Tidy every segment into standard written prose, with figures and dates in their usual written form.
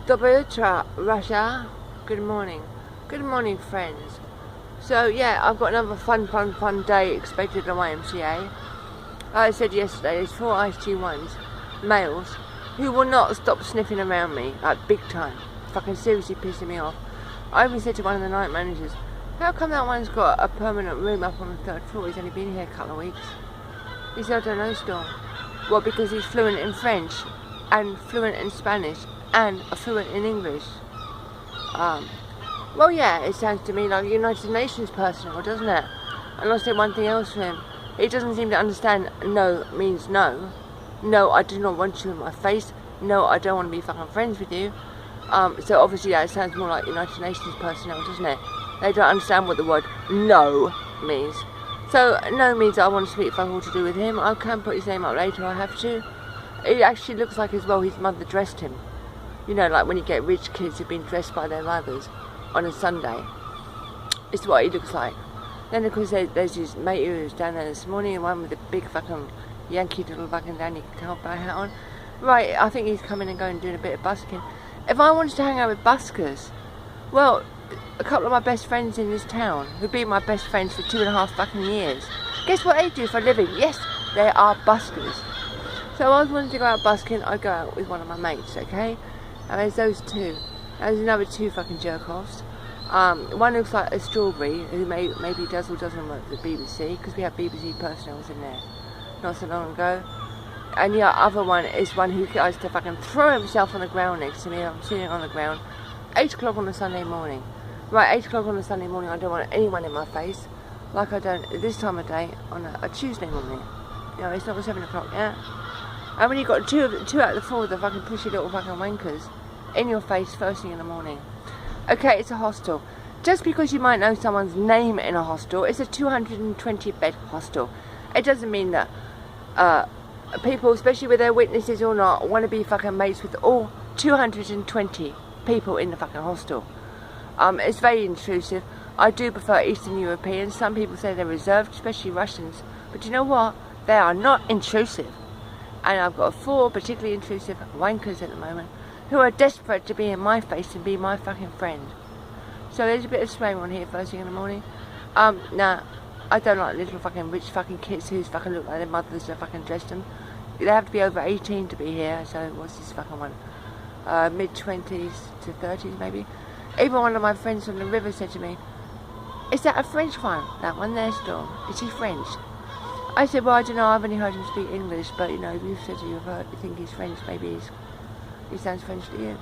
Dobry utro, Russia. Good morning. Good morning, friends. So, yeah, I've got another fun day expected on my MCA. Like I said yesterday, there's 4 ICT1s, males, who will not stop sniffing around me, like big time. Fucking seriously pissing me off. I even said to one of the night managers, how come that one's got a permanent room up on the 3rd floor? He's only been here a couple of weeks. He said, I don't know, Storm. Well, because he's fluent in French, and fluent in Spanish, and fluent in English. Well, yeah, it sounds to me like a United Nations personnel, doesn't it? And I'll say one thing else for him. He doesn't seem to understand no means no. No, I do not want you in my face. No, I don't want to be fucking friends with you. So obviously that sounds more like United Nations personnel, doesn't it? They don't understand what the word no means. So no means I want to speak fuck all to do with him. I can put his name up later, I have to. It actually looks like as well his mother dressed him. You know, like when you get rich kids who've been dressed by their mothers on a Sunday. It's what he looks like. Then of course there's his mate who was down there this morning, one with the big fucking Yankee little fucking Danny cowboy hat on. Right, I think he's coming and going and doing a bit of busking. If I wanted to hang out with buskers, well, a couple of my best friends in this town, who've been my best friends for 2.5 fucking years, guess what they do for a living? Yes, they are buskers. So I was wanting to go out busking, I'd go out with one of my mates, okay? And there's those two. There's another 2 fucking jerk-offs. One looks like a strawberry, who maybe does or doesn't work for the BBC, because we have BBC personnel in there not so long ago. And the other one is one who tries to fucking throw himself on the ground next to me. I'm sitting on the ground. 8 o'clock on a Sunday morning. Right, 8 o'clock on a Sunday morning, I don't want anyone in my face. Like I don't at this time of day on a Tuesday morning. You know, it's not 7 o'clock yet. And when you've got two out of the 4 of the fucking pushy little fucking wankers in your face first thing in the morning. Okay, it's a hostel. Just because you might know someone's name in a hostel, it's a 220 bed hostel. It doesn't mean that people, especially with their witnesses or not, want to be fucking mates with all 220 people in the fucking hostel. It's very intrusive. I do prefer Eastern Europeans. Some people say they're reserved, especially Russians. But you know what? They are not intrusive. And I've got 4 particularly intrusive wankers at the moment who are desperate to be in my face and be my fucking friend. So there's a bit of swearing on here first thing in the morning. Nah, I don't like little fucking rich fucking kids who fucking look like their mothers that fucking dressed them. They have to be over 18 to be here, so what's this fucking one? Mid-20s to 30s maybe. Even one of my friends from the river said to me, is that a French one? That one there, Storm? Is he French? I said, well, I don't know, I've only heard him speak English, but you know, if you said you think he's French, maybe he sounds French to you.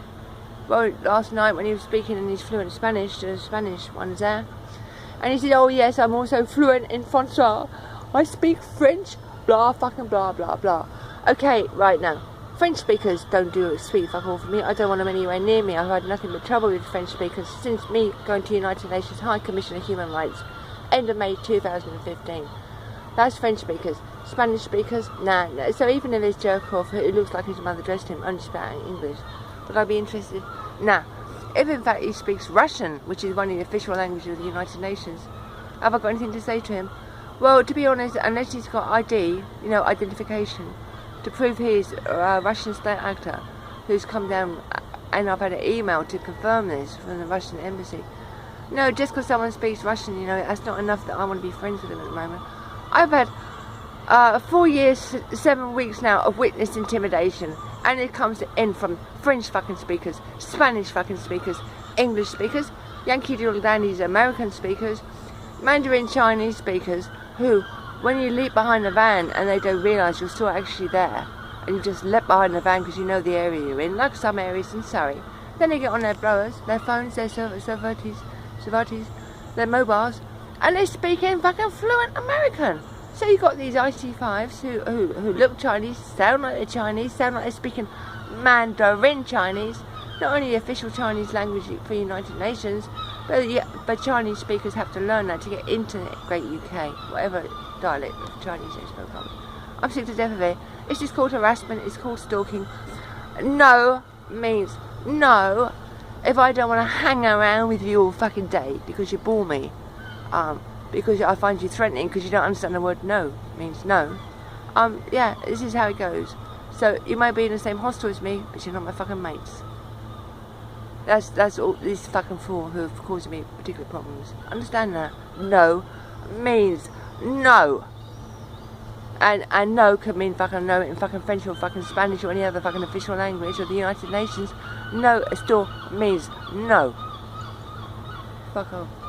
Well, last night when he was speaking in his fluent Spanish to the Spanish ones there, and he said, oh yes, I'm also fluent in Français. I speak French, blah, fucking blah, blah, blah. Okay, right now, French speakers don't speak fuck all for me. I don't want them anywhere near me. I've had nothing but trouble with French speakers since me going to United Nations High Commission of Human Rights, end of May 2015. That's French speakers. Spanish speakers, nah. So even if there's jerk-off who looks like his mother dressed him, only speaking English, would I be interested? Nah. If in fact he speaks Russian, which is one of the official languages of the United Nations, have I got anything to say to him? Well, to be honest, unless he's got ID, you know, identification, to prove he's a Russian state actor who's come down, and I've had an email to confirm this from the Russian embassy. No, just because someone speaks Russian, you know, that's not enough that I want to be friends with them at the moment. I've had 4 years, 7 weeks now of witness intimidation, and it comes in from French fucking speakers, Spanish fucking speakers, English speakers, Yankee Doodle Dandies American speakers, Mandarin Chinese speakers, who, when you leap behind the van and they don't realise you're still actually there, and you just leap behind the van because you know the area you're in, like some areas in Surrey, then they get on their blowers, their phones, their Cervatis, their mobiles, and they speak in fucking fluent American. So you've got these IC5s who look Chinese, sound like they're Chinese, sound like they're speaking Mandarin Chinese, not only the official Chinese language for the United Nations, but Chinese speakers have to learn that to get into the great UK, whatever dialect of Chinese they spoke of. I'm sick to death of it. It's just called harassment, it's called stalking. No means no. If I don't want to hang around with you all fucking day because you bore me, because I find you threatening because you don't understand the word no means no, yeah, this is how it goes. So you might be in the same hostel as me, but you're not my fucking mates. That's all these fucking fool who have caused me particular problems. Understand that? No means no. And no could mean fucking no in fucking French or fucking Spanish or any other fucking official language of the United Nations. No still means no. Fuck off.